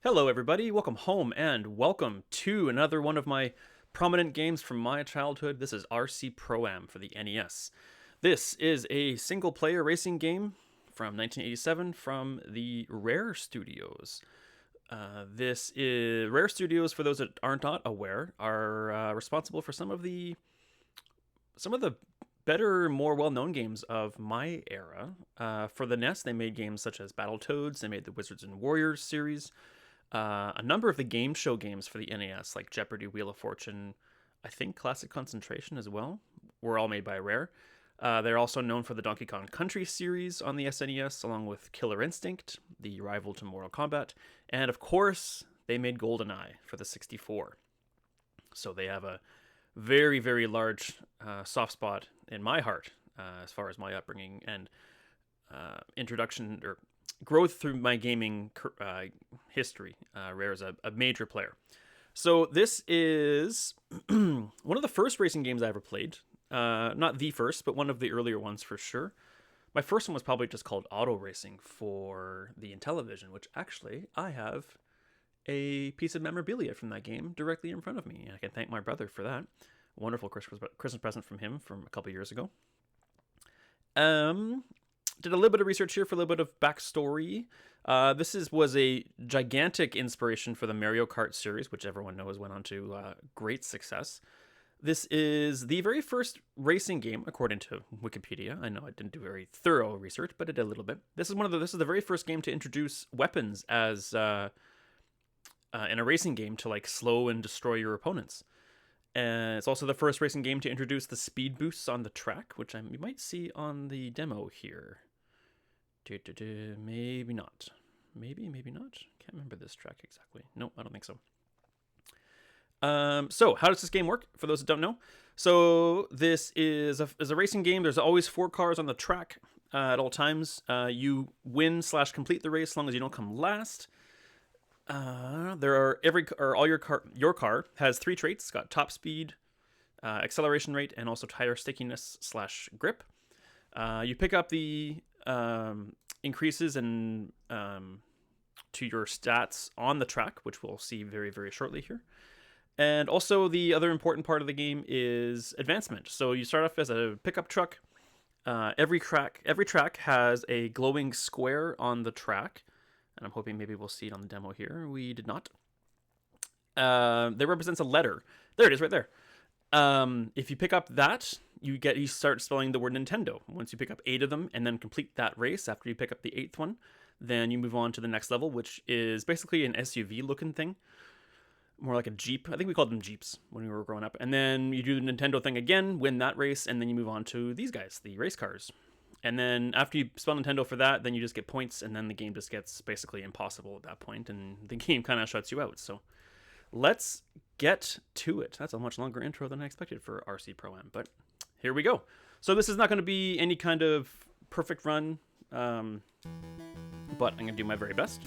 Hello, everybody. Welcome home and welcome to another one of my prominent games from my childhood. This is RC Pro-Am for the NES. This is a single-player racing game from 1987 from the Rare Studios. This is Rare Studios. For those that are not aware, are responsible for some of the better, more well-known games of my era. For the NES, they made games such as Battletoads. They made the Wizards and Warriors series. A number of the game show games for the NES, like Jeopardy, Wheel of Fortune, I think Classic Concentration as well, were all made by Rare. They're also known for the Donkey Kong Country series on the SNES, along with Killer Instinct, the rival to Mortal Kombat, and of course, they made GoldenEye for the 64. So they have a very, very large soft spot in my heart as far as my upbringing and introduction or growth through my gaming history. Rare is a major player. So this is one of the first racing games I ever played. Not the first, but one of the earlier ones for sure. My first one was probably just called Auto Racing for the Intellivision, which actually I have a piece of memorabilia from that game directly in front of me. I can thank my brother for that. Wonderful Christmas present from him from a couple years ago. Did a little bit of research here for a little bit of backstory. This was a gigantic inspiration for the Mario Kart series, which everyone knows went on to great success. This is the very first racing game, according to Wikipedia. I know I didn't do very thorough research, but I did a little bit. This is the very first game to introduce weapons as in a racing game to like slow and destroy your opponents. And it's also the first racing game to introduce the speed boosts on the track, which you might see on the demo here. Maybe not. Maybe not. Can't remember this track exactly. No, I don't think so. So how does this game work? For those that don't know, so this is a racing game. There's always 4 cars on the track at all times. You win/complete the race as long as you don't come last. Your car has 3 traits. It's got top speed, acceleration rate, and also tire stickiness/grip. You pick up the increases and to your stats on the track, which we'll see very, very shortly here. And also the other important part of the game is advancement. So you start off as a pickup truck. Every track has a glowing square on the track. And I'm hoping maybe we'll see it on the demo here. We did not. That represents a letter. There it is right there. If you pick up that, you start spelling the word Nintendo. Once you pick up 8 of them and then complete that race after you pick up the 8th one, then you move on to the next level, which is basically an SUV looking thing. More like a Jeep. I think we called them Jeeps when we were growing up. And then you do the Nintendo thing again, win that race, and then you move on to these guys, the race cars. And then after you spell Nintendo for that, then you just get points, and then the game just gets basically impossible at that point, and the game kind of shuts you out. So let's get to it. That's a much longer intro than I expected for RC Pro-Am, but here we go. So this is not going to be any kind of perfect run, but I'm going to do my very best.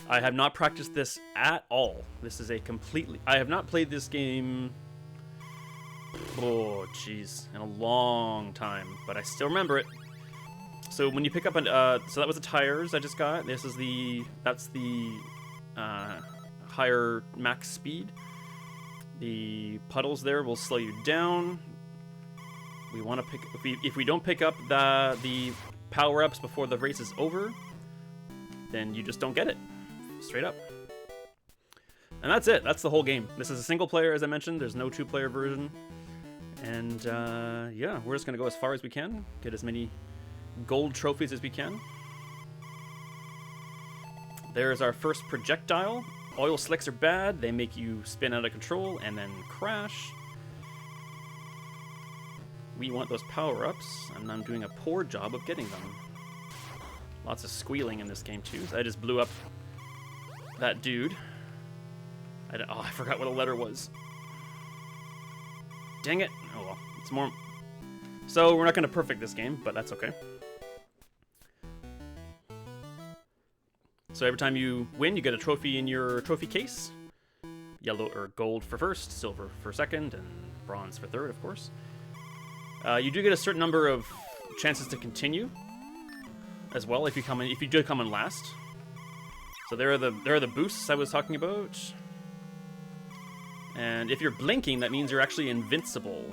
I have not practiced this at all. This is I have not played this game, oh jeez, in a long time, but I still remember it. So when you pick up so that was the tires I just got. That's the higher max speed. The puddles there will slow you down. We want to if we don't pick up the power-ups before the race is over, then you just don't get it. Straight up. And that's it. That's the whole game. This is a single player, as I mentioned. There's no 2-player version. And yeah, we're just going to go as far as we can. Get as many gold trophies as we can. There's our first projectile. Oil slicks are bad. They make you spin out of control and then crash. We want those power-ups, and I'm doing a poor job of getting them. Lots of squealing in this game too. So I just blew up that dude. I forgot what a letter was. Dang it. Oh well, it's more. So we're not going to perfect this game, but that's okay. So every time you win, you get a trophy in your trophy case. Yellow or gold for first, silver for second, and bronze for third, of course. You do get a certain number of chances to continue as well if you do come in last. So there are the boosts I was talking about. And if you're blinking, that means you're actually invincible.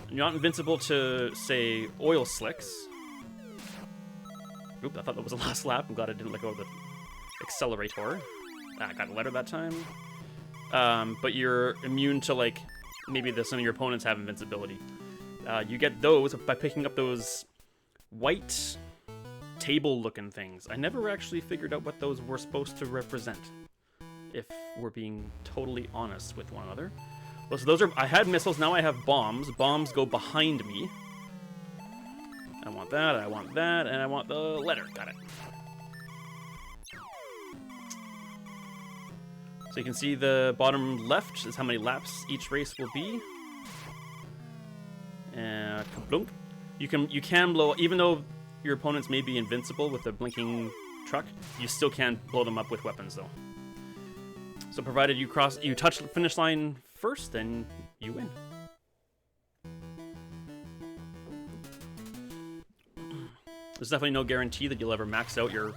You're not invincible to, say, oil slicks. Oop, I thought that was the last lap. I'm glad I didn't let go of the accelerator. I got a letter that time. But you're immune to, like, maybe some of your opponents have invincibility. You get those by picking up those white table-looking things. I never actually figured out what those were supposed to represent, if we're being totally honest with one another. Well, so those are... I had missiles, now I have bombs. Bombs go behind me. I want that, and I want the letter. Got it. So you can see the bottom left is how many laps each race will be. And kablunk. You can blow, even though your opponents may be invincible with the blinking truck, you still can blow them up with weapons though. So provided you touch the finish line first, then you win. There's definitely no guarantee that you'll ever max out your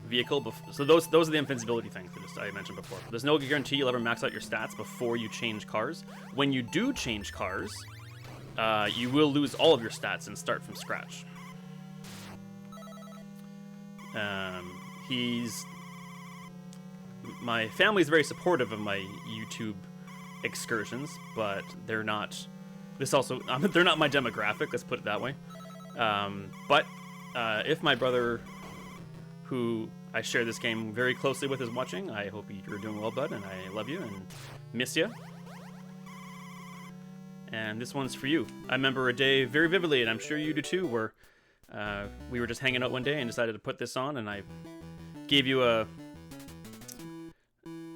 vehicle. So those are the invincibility things that I mentioned before. There's no guarantee you'll ever max out your stats before you change cars. When you do change cars, you will lose all of your stats and start from scratch. My family's very supportive of my YouTube excursions, but they're not. They're not my demographic. Let's put it that way. But if my brother, who I share this game very closely with, is watching, I hope you're doing well, bud, and I love you and miss you. And this one's for you. I remember a day very vividly, and I'm sure you do too, where we were just hanging out one day and decided to put this on, and I gave you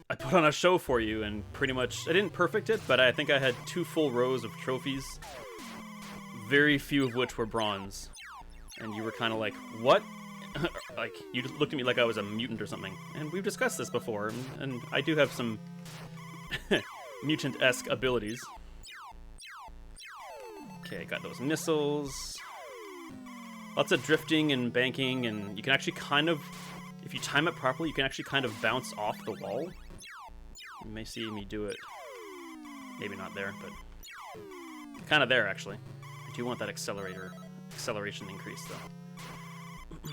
I put on a show for you, and pretty much, I didn't perfect it, but I think I had 2 full rows of trophies, very few of which were bronze. And you were kind of like, what? Like, you just looked at me like I was a mutant or something. And we've discussed this before, and I do have some mutant-esque abilities. Okay, got those missiles. Lots of drifting and banking, and you can actually kind of, if you time it properly, you can actually kind of bounce off the wall. You may see me do it. Maybe not there, but kind of there, actually. I do want that acceleration increase, though.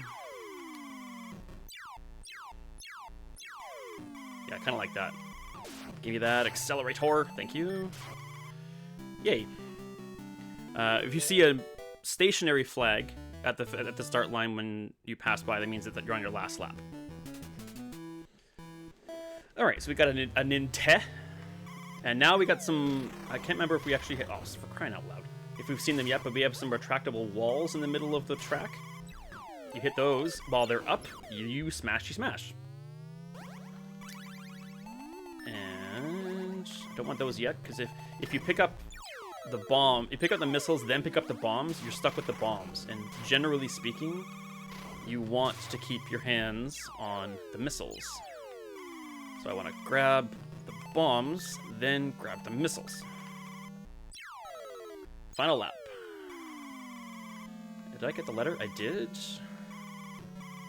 Yeah, kind of like that. Give you that accelerator. Thank you. Yay. If you see a stationary flag at the start line when you pass by, that means that you're on your last lap. All right, so we got a Ninte, and now we got some. I can't remember if we actually hit. Oh, for crying out loud! If we've seen them yet, but we have some retractable walls in the middle of the track. You hit those while they're up. You smash. And I don't want those yet, because if you pick up the bomb, you pick up the missiles, then pick up the bombs, you're stuck with the bombs. And generally speaking, you want to keep your hands on the missiles. So I want to grab the bombs, then grab the missiles. Final lap. Did I get the letter? I did.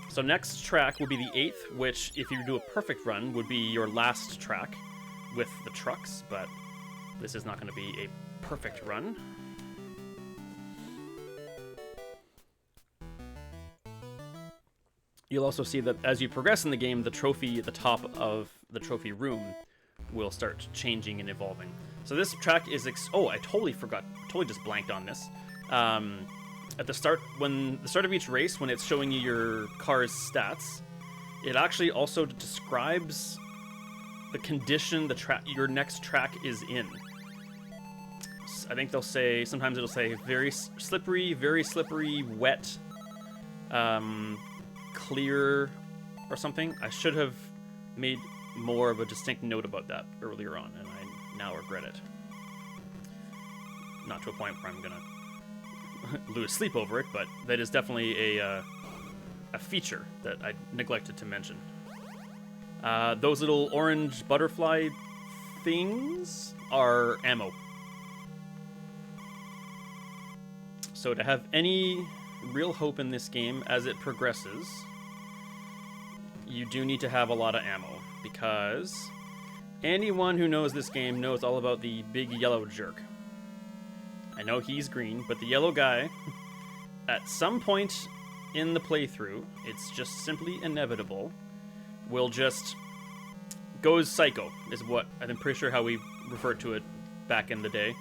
So next track will be the 8th, which, if you do a perfect run, would be your last track with the trucks, but this is not going to be a perfect run. You'll also see that as you progress in the game, the trophy at the top of the trophy room will start changing and evolving. So this track is... I totally forgot. Totally just blanked on this. At the start of each race, when it's showing you your car's stats, it actually also describes the condition your next track is in. I think sometimes it'll say very slippery, wet, clear, or something. I should have made more of a distinct note about that earlier on, and I now regret it. Not to a point where I'm gonna lose sleep over it, but that is definitely a feature that I neglected to mention. Those little orange butterfly things are ammo. So to have any real hope in this game as it progresses, you do need to have a lot of ammo, because anyone who knows this game knows all about the big yellow jerk. I know he's green, but the yellow guy, at some point in the playthrough, it's just simply inevitable, will just goes psycho, is what I'm pretty sure how we referred to it back in the day.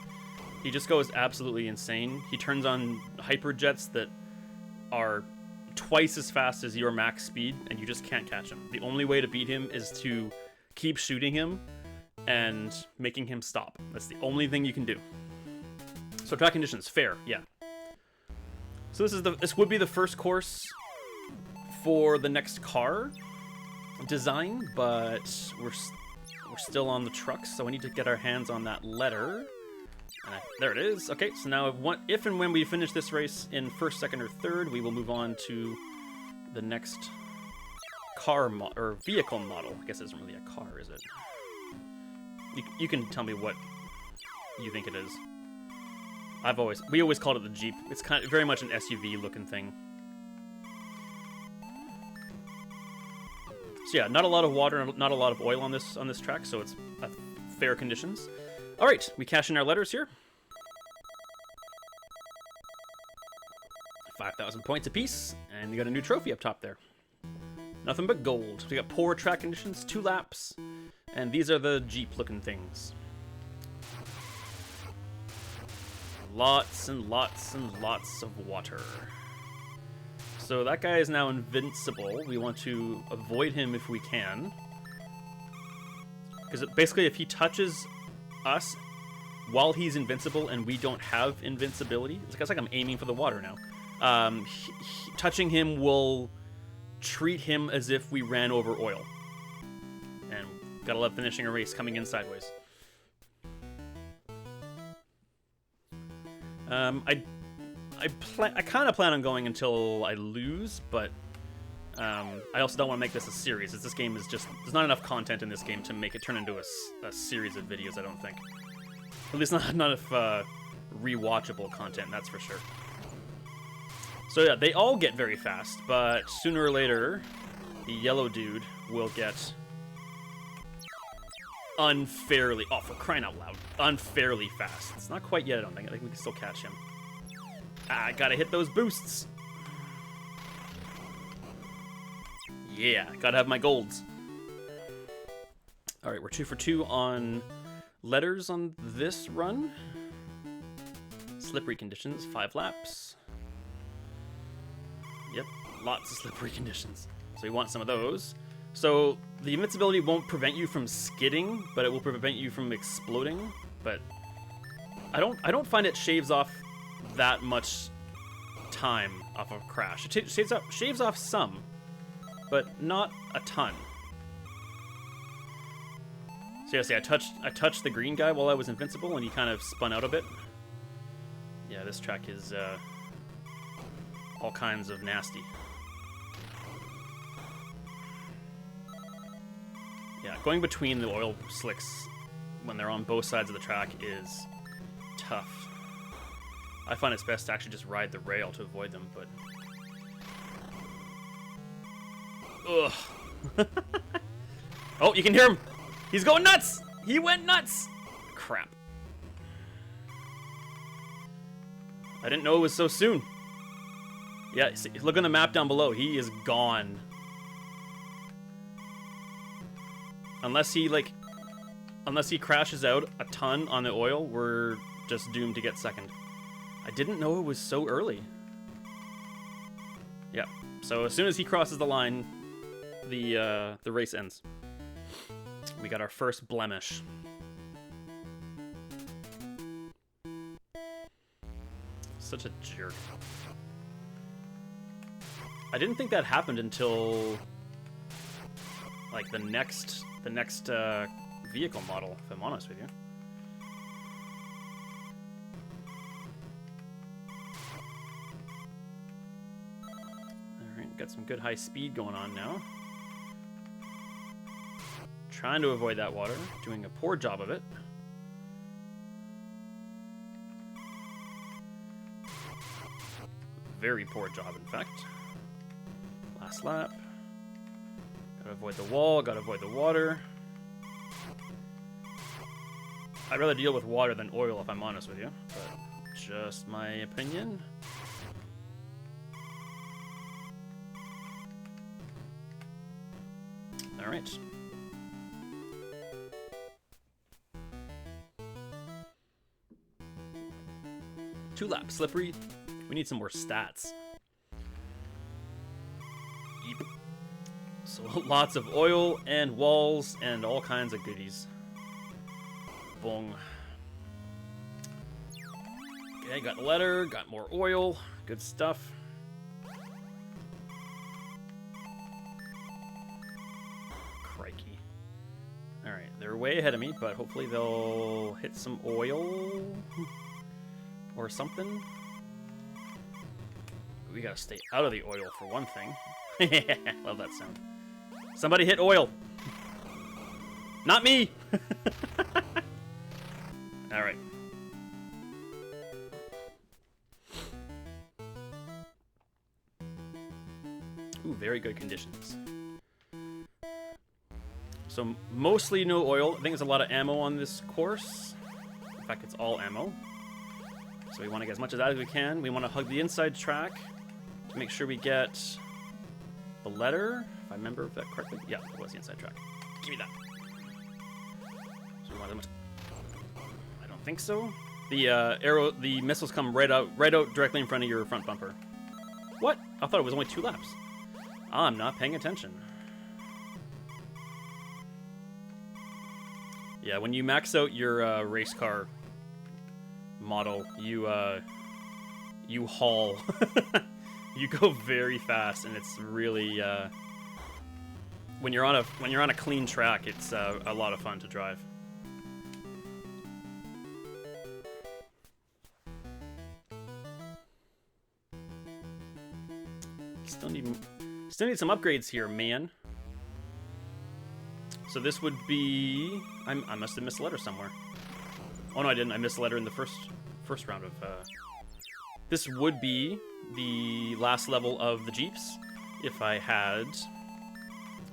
He just goes absolutely insane. He turns on hyperjets that are twice as fast as your max speed, and you just can't catch him. The only way to beat him is to keep shooting him and making him stop. That's the only thing you can do. So track conditions, fair, yeah. So this would be the first course for the next car design, but we're still on the trucks, so we need to get our hands on that letter. There it is. Okay, so now if and when we finish this race in first, second, or third, we will move on to the next car or vehicle model. I guess it isn't really a car, is it? You can tell me what you think it is. We always called it the Jeep. It's kind of very much an SUV looking thing. So yeah, not a lot of water, not a lot of oil on this track, so it's fair conditions. All right, we cash in our letters here. 5,000 points apiece, and you got a new trophy up top there. Nothing but gold. We got poor track conditions, 2 laps, and these are the Jeep-looking things. Lots and lots and lots of water. So that guy is now invincible. We want to avoid him if we can. Because basically if he touches us while he's invincible and we don't have invincibility, it's like I'm aiming for the water now. Touching him will treat him as if we ran over oil. And gotta love finishing a race coming in sideways. I kind of plan on going until I lose, but I also don't want to make this a series, as this game is just... There's not enough content in this game to make it turn into a series of videos, I don't think. At least not enough rewatchable content, that's for sure. So yeah, they all get very fast, but sooner or later, the yellow dude will get unfairly... Oh, for crying out loud. Unfairly fast. It's not quite yet, I don't think. I think we can still catch him. I gotta hit those boosts. Yeah, gotta have my golds. Alright, we're 2 for 2 on letters on this run. Slippery conditions, 5 laps. Yep, lots of slippery conditions. So we want some of those. So the invincibility won't prevent you from skidding, but it will prevent you from exploding. But I don't find it shaves off that much time off of a crash. It shaves off some, but not a ton. So yeah, see, I touched the green guy while I was invincible, and he kind of spun out a bit. Yeah, this track is all kinds of nasty. Yeah, going between the oil slicks when they're on both sides of the track is tough. I find it's best to actually just ride the rail to avoid them, but... Ugh. Oh, you can hear him! He's going nuts! He went nuts! Crap. I didn't know it was so soon. Yeah, see, look on the map down below. He is gone. Unless he crashes out a ton on the oil, we're just doomed to get second. I didn't know it was so early. Yep. So as soon as he crosses the line, the race ends. We got our first blemish. Such a jerk. I didn't think that happened until like the next vehicle model, if I'm honest with you. Alright, got some good high speed going on now. Trying to avoid that water, doing a poor job of it. Very poor job, in fact. Last lap. Gotta avoid the wall, gotta avoid the water. I'd rather deal with water than oil, if I'm honest with you. But just my opinion. Alright. Two laps, slippery. We need some more stats. Yep. So lots of oil and walls and all kinds of goodies. Bong. Okay, got the letter, got more oil, good stuff. Crikey. Alright, they're way ahead of me, but hopefully they'll hit some oil or something. We gotta stay out of the oil for one thing. Love that sound. Somebody hit oil! Not me! Alright. Ooh, very good conditions. So, mostly no oil. I think there's a lot of ammo on this course. In fact, it's all ammo. So we want to get as much of that as we can. We want to hug the inside track to make sure we get the letter, if I remember that correctly. Yeah, it was the inside track. Give me that. So we want as much... I don't think so. The missiles come right out directly in front of your front bumper. What? I thought it was only 2 laps. I'm not paying attention. Yeah, when you max out your race car model, you haul. You go very fast, and it's really when you're on a clean track, it's a lot of fun to drive. Still need some upgrades here, man. So this would be... I must have missed a letter somewhere. Oh no, I didn't. I missed a letter in the first round of... This would be the last level of the Jeeps if I had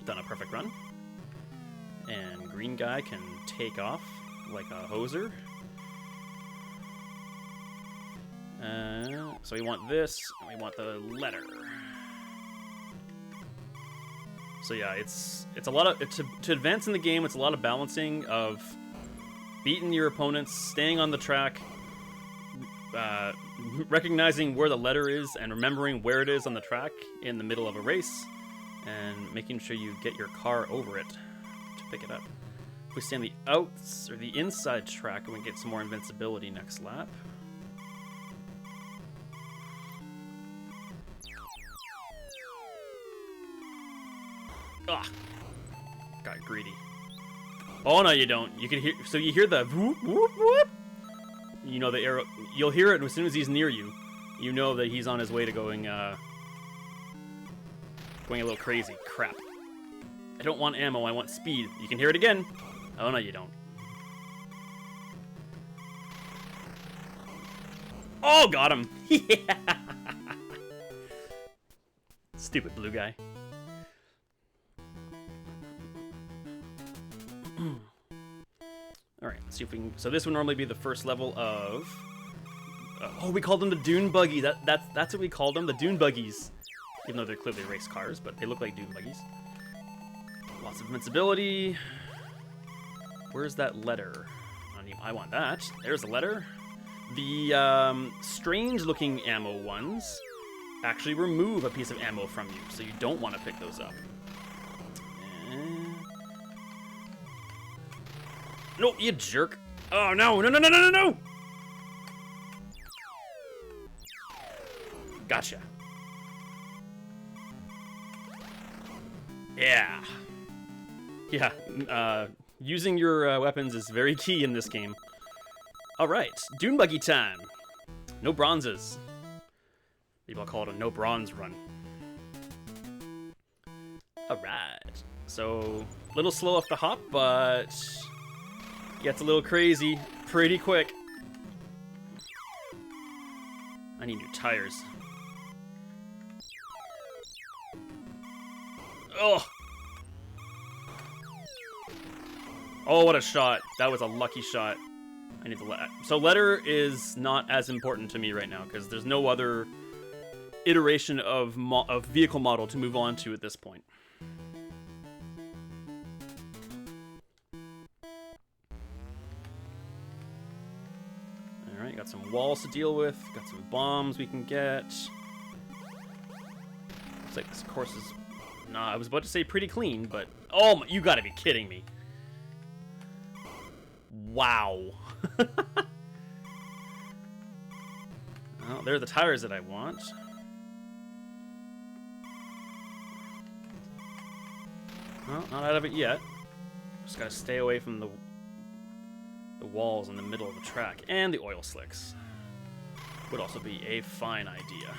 done a perfect run. And green guy can take off like a hoser. So we want this, and we want the letter. So yeah, it's a lot of... To advance in the game, it's a lot of balancing of beating your opponents, staying on the track, recognizing where the letter is and remembering where it is on the track in the middle of a race, and making sure you get your car over it to pick it up. If we stay on the outs or the inside track, we can get some more invincibility next lap. Ah, got greedy. Oh no, you don't. You can hear. So you hear the whoop whoop whoop. You know the arrow. You'll hear it as soon as he's near you. You know that he's on his way to going a little crazy. Crap. I don't want ammo. I want speed. You can hear it again. Oh no, you don't. Oh, got him. Yeah. Stupid blue guy. Alright, let's see if we can... So this would normally be the first level of... oh, we called them the Dune Buggy. That's what we called them, the Dune Buggies. Even though they're clearly race cars, but they look like Dune Buggies. Lots of invincibility. Where's that letter? I want that. There's the letter. The strange-looking ammo ones actually remove a piece of ammo from you, so you don't want to pick those up. No, you jerk. Oh, no, no, no, no, no, no, no! Gotcha. Yeah. Yeah, using your weapons is very key in this game. Alright, Dune Buggy time. No bronzes. Maybe I'll call it a no bronze run. Alright. So, a little slow off the hop, but... gets a little crazy pretty quick. I need new tires. Oh! Oh, what a shot. That was a lucky shot. I need to let... So letter is not as important to me right now, because there's no other iteration of vehicle model to move on to at this point. Alright, got some walls to deal with. Got some bombs we can get. Looks like this course is... Nah, I was about to say pretty clean, but... Oh, my, you gotta be kidding me. Wow. Well, they're the tires that I want. Well, not out of it yet. Just gotta stay away from the walls in the middle of the track. And the oil slicks. Would also be a fine idea.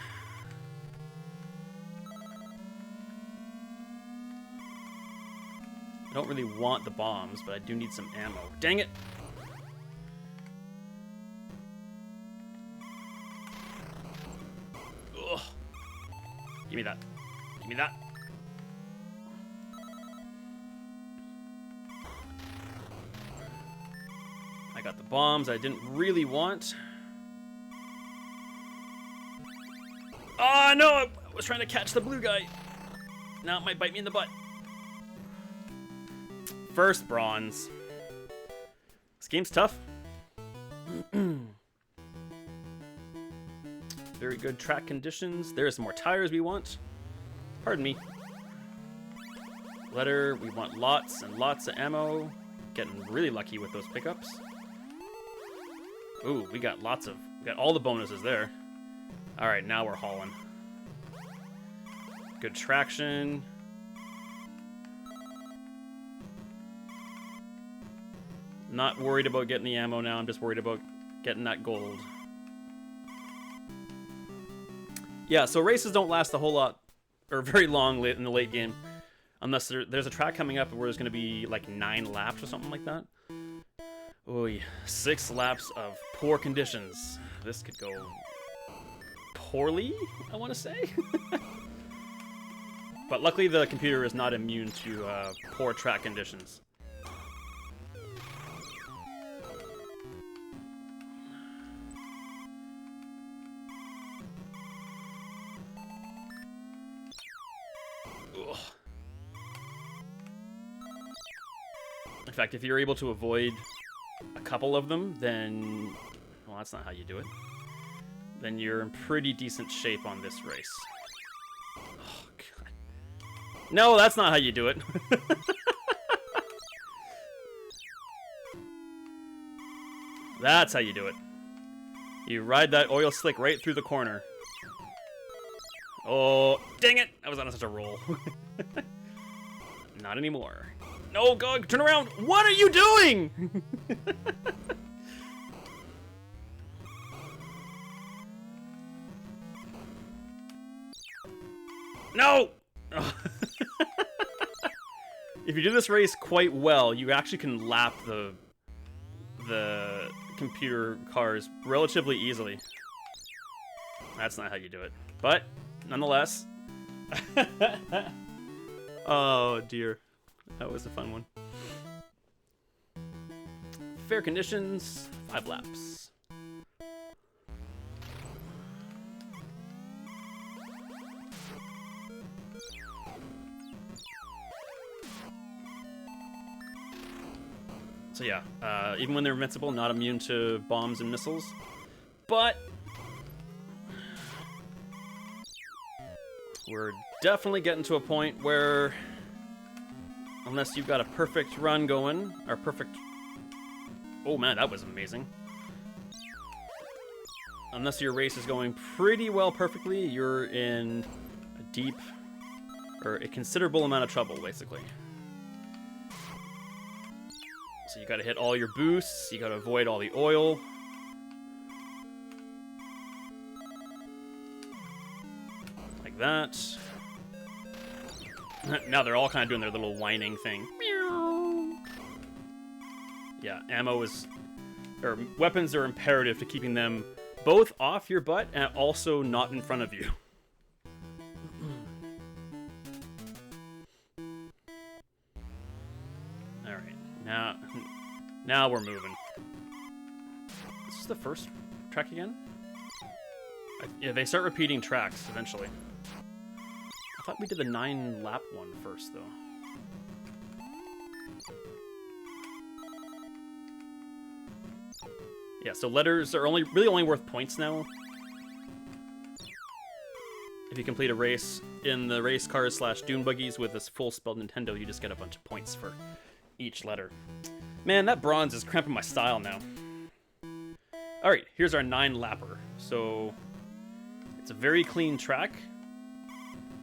I don't really want the bombs, but I do need some ammo. Dang it! Ugh. Give me that. Give me that. I got the bombs I didn't really want. Oh, no! I was trying to catch the blue guy. Now it might bite me in the butt. First bronze. This game's tough. Very good track conditions. There's some more tires we want. Pardon me. Letter, we want lots and lots of ammo. Getting really lucky with those pickups. Ooh, we got all the bonuses there. Alright, now we're hauling. Good traction. Not worried about getting the ammo now, I'm just worried about getting that gold. Yeah, so races don't last a whole lot, or very long in the late game. Unless there's a track coming up where there's going to be like 9 laps or something like that. Oy, 6 laps of poor conditions. This could go poorly, I want to say. But luckily the computer is not immune to poor track conditions. Ugh. In fact, if you're able to avoid a couple of them, then... Well, that's not how you do it. Then you're in pretty decent shape on this race. Oh, God. No, that's not how you do it. That's how you do it. You ride that oil slick right through the corner. Oh, dang it! I was on such a roll. Not anymore. No, God, turn around! What are you doing? No! If you do this race quite well, you actually can lap the computer cars relatively easily. That's not how you do it. But, nonetheless. Oh, dear. That was a fun one. Fair conditions, 5 laps. So yeah, even when they're invincible, not immune to bombs and missiles. But we're definitely getting to a point where, unless you've got a perfect run going, or perfect... Oh man, that was amazing. Unless your race is going pretty well perfectly, you're in a deep, or a considerable amount of trouble, basically. So you gotta hit all your boosts, you gotta avoid all the oil. Like that. Now they're all kind of doing their little whining thing. Yeah, ammo is... or weapons are imperative to keeping them both off your butt and also not in front of you. Alright, Now we're moving. This is the first track again? Yeah, they start repeating tracks eventually. I thought we did the 9-lap one first, though. Yeah, so letters are really only worth points now. If you complete a race in the race cars / dune buggies with this full spelled Nintendo, you just get a bunch of points for each letter. Man, that bronze is cramping my style now. Alright, here's our 9-lapper. So, it's a very clean track.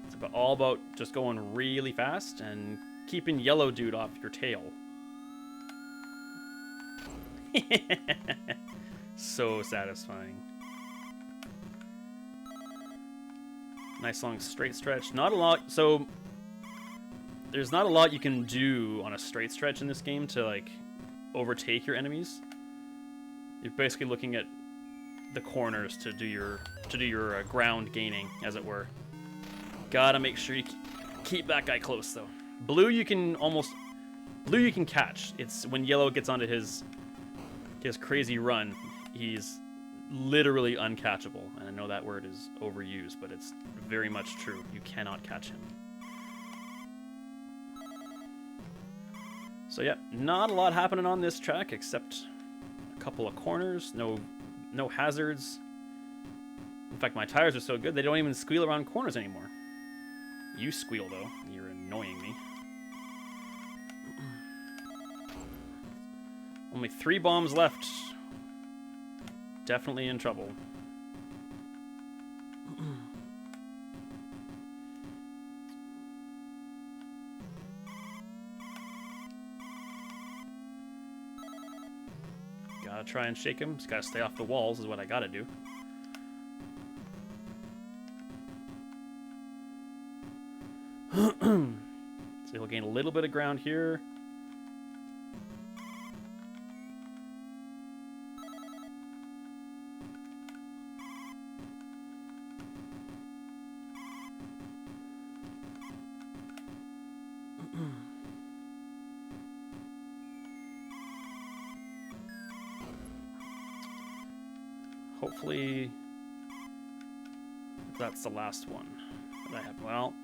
It's all about just going really fast and keeping Yellow Dude off your tail. So satisfying. Nice long straight stretch. Not a lot. So there's not a lot you can do on a straight stretch in this game to like overtake your enemies. You're basically looking at the corners to do your ground gaining, as it were. Gotta make sure you keep that guy close though. Blue you can catch. It's when Yellow gets onto his crazy run, he's literally uncatchable. And I know that word is overused, but it's very much true. You cannot catch him. So yeah, not a lot happening on this track except a couple of corners. No hazards. In fact, my tires are so good they don't even squeal around corners anymore. You squeal though. You're annoying me. Only 3 bombs left. Definitely in trouble. Gotta try and shake him. Just gotta stay off the walls is what I gotta do. So he'll gain a little bit of ground here. Hopefully that's the last one that I have. Well,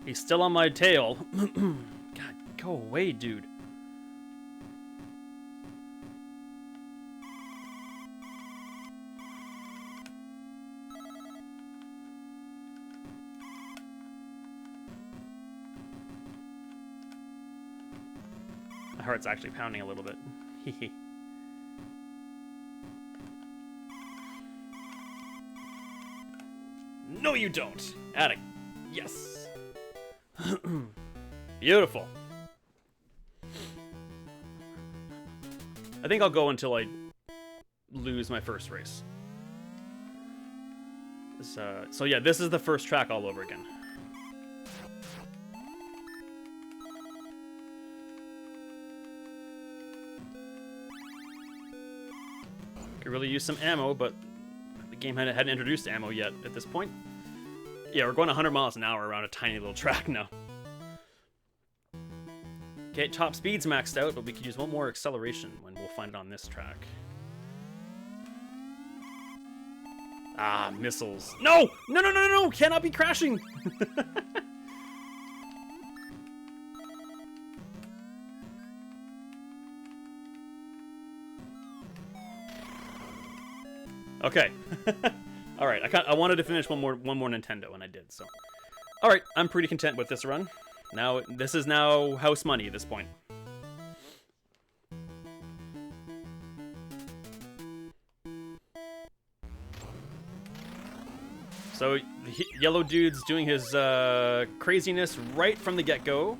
he's still on my tail. God, go away, dude. My heart's actually pounding a little bit. No, you don't. Attic. Yes. Beautiful. I think I'll go until I lose my first race. So yeah, this is the first track all over again. Could really use some ammo, but the game hadn't introduced ammo yet at this point. Yeah, we're going 100 miles an hour around a tiny little track now. Okay, top speed's maxed out, but we could use one more acceleration when we'll find it on this track. Ah, missiles. No! No, no, no, no, no! Cannot be crashing! Okay. All right. I wanted to finish one more Nintendo, and I did. So, all right. I'm pretty content with this run. Now this is now house money at this point. So the Yellow Dude's doing his craziness right from the get-go.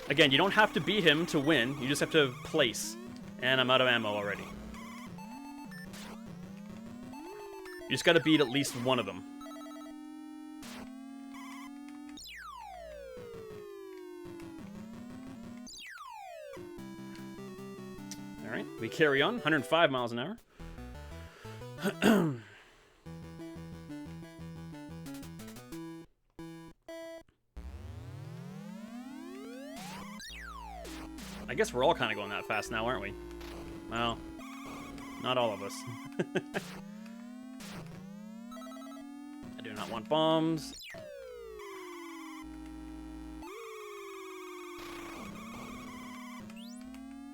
Again, you don't have to beat him to win. You just have to place. And I'm out of ammo already. You just gotta beat at least one of them. Alright, we carry on. 105 miles an hour. guess we're all kind of going that fast now, aren't we? Well, not all of us. I do not want bombs.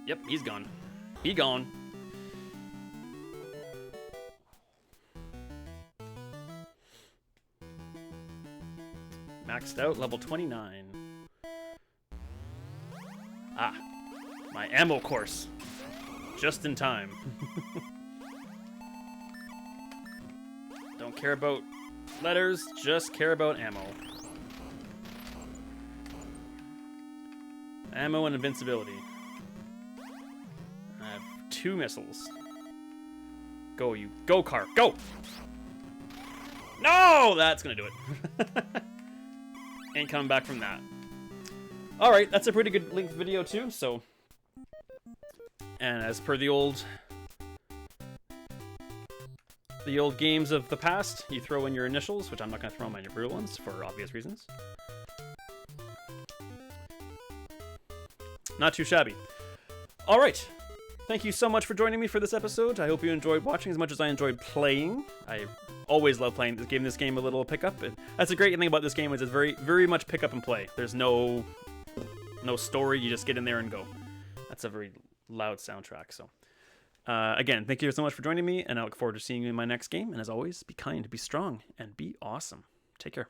Yep, he's gone. He gone. Maxed out, level 29. Ah, my ammo course. Just in time. Don't care about letters, just care about ammo. Ammo and invincibility. I have 2 missiles. Go, you. Go, car. Go! No! That's gonna do it. Ain't coming back from that. Alright, that's a pretty good length video too, so... And as per the old games of the past, you throw in your initials, which I'm not going to throw in my real ones for obvious reasons. Not too shabby. Alright, thank you so much for joining me for this episode. I hope you enjoyed watching as much as I enjoyed playing. I always love playing this game. This game a little pickup. And that's the great thing about this game is it's very much pick up and play. There's no story. You just get in there and go. That's a very loud soundtrack. So again, thank you so much for joining me, and I look forward to seeing you in my next game. And as always, be kind, be strong, and be awesome. Take care.